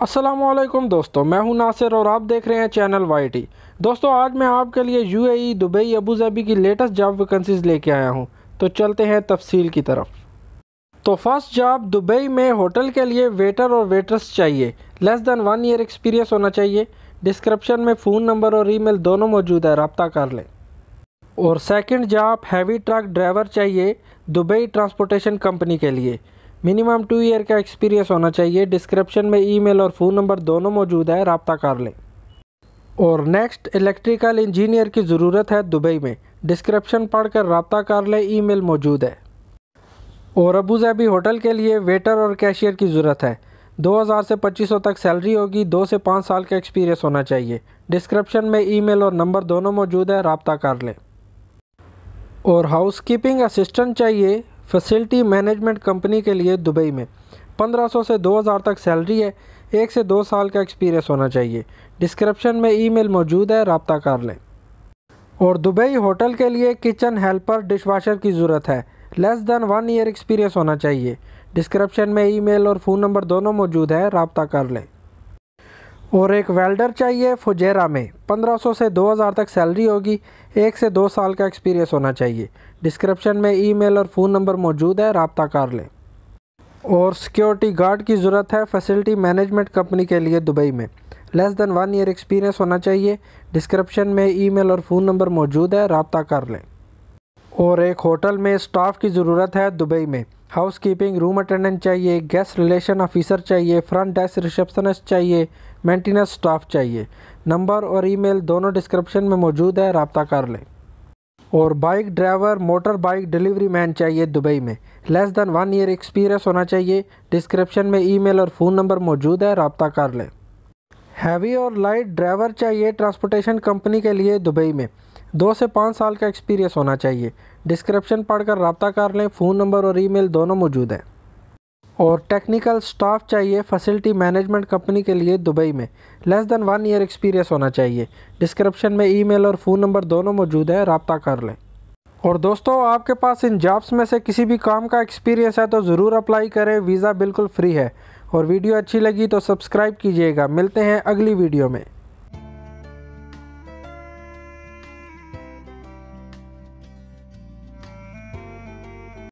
अस्सलामुअलैकुम दोस्तों, मैं हूं नासिर और आप देख रहे हैं चैनल वाईटी। दोस्तों, आज मैं आपके लिए यूएई, दुबई, अबू धाबी की लेटेस्ट जॉब वैकेंसीज लेके आया हूं। तो चलते हैं तफसील की तरफ। तो फर्स्ट जॉब दुबई में होटल के लिए वेटर और वेट्रेस चाहिए। लेस दैन 1 ईयर एक्सपीरियंस होना चाहिए। डिस्क्रिप्शन में फ़ोन नंबर और ईमेल दोनों मौजूद है, रब्ता कर लें। और second job heavy truck driver चाहिए दुबई ट्रांसपोर्टेशन कंपनी के लिए। मिनिमम 2 ईयर का एक्सपीरियंस होना चाहिए। डिस्क्रिप्शन में ईमेल और फ़ोन नंबर दोनों मौजूद है, रब्ता कर लें। और नेक्स्ट इलेक्ट्रिकल इंजीनियर की ज़रूरत है दुबई में। डिस्क्रिप्शन पढ़कर रब्ता कर लें, ईमेल मौजूद है। और अबू धाबी होटल के लिए वेटर और कैशियर की ज़रूरत है। 2000 से 2500 तक सैलरी होगी। 2 से 5 साल का एक्सपीरियंस होना चाहिए। डिस्क्रिप्शन में ईमेल और नंबर दोनों मौजूद है, रब्ता कर लें। और हाउसकीपिंग असिस्टेंट चाहिए फैसिलिटी मैनेजमेंट कंपनी के लिए दुबई में। 1500 से 2000 तक सैलरी है। 1 से 2 साल का एक्सपीरियंस होना चाहिए। डिस्क्रिप्शन में ईमेल मौजूद है, रब्ता कर लें। और दुबई होटल के लिए किचन हेल्पर डिशवाशर की ज़रूरत है। लेस दैन 1 ईयर एक्सपीरियंस होना चाहिए। डिस्क्रिप्शन में ईमेल और फ़ोन नंबर दोनों मौजूद है, रब्ता कर लें। और एक वेल्डर चाहिए फुजैरा में। 1500 से 2000 तक सैलरी होगी। 1 से 2 साल का एक्सपीरियंस होना चाहिए। डिस्क्रिप्शन में ईमेल और फ़ोन नंबर मौजूद है, रब्ता कर लें। और सिक्योरिटी गार्ड की ज़रूरत है फैसिलिटी मैनेजमेंट कंपनी के लिए दुबई में। लेस दैन 1 ईयर एक्सपीरियंस होना चाहिए। डिस्क्रिप्शन में ईमेल और फ़ोन नंबर मौजूद है, रब्ता कर लें। और एक होटल में स्टाफ की ज़रूरत है दुबई में। हाउसकीपिंग रूम अटेंडेंट चाहिए, गेस्ट रिलेशन ऑफिसर चाहिए, फ्रंट डेस्क रिसेप्शनिस्ट चाहिए, मेंटेनेंस स्टाफ चाहिए। नंबर और ईमेल दोनों डिस्क्रिप्शन में मौजूद है, रब्ता कर लें। और bike driver motor bike delivery man चाहिए दुबई में। लेस दैन 1 ईयर एक्सपीरियंस होना चाहिए। डिस्क्रिप्शन में ईमेल और फ़ोन नंबर मौजूद है, रब्ता कर लें। हैवी और लाइट ड्राइवर चाहिए ट्रांसपोर्टेशन कंपनी के लिए दुबई में। 2 से 5 साल का एक्सपीरियंस होना चाहिए। डिस्क्रिप्शन पढ़कर रब्ता कर लें। फ़ोन नंबर और ईमेल दोनों मौजूद हैं। और टेक्निकल स्टाफ चाहिए फैसिलिटी मैनेजमेंट कंपनी के लिए दुबई में। लेस दैन 1 ईयर एक्सपीरियंस होना चाहिए। डिस्क्रिप्शन में ईमेल और फ़ोन नंबर दोनों मौजूद है, रब्ता कर लें। और दोस्तों, आपके पास इन जॉब्स में से किसी भी काम का एक्सपीरियंस है तो ज़रूर अप्लाई करें। वीज़ा बिल्कुल फ्री है। और वीडियो अच्छी लगी तो सब्सक्राइब कीजिएगा। मिलते हैं अगली वीडियो में।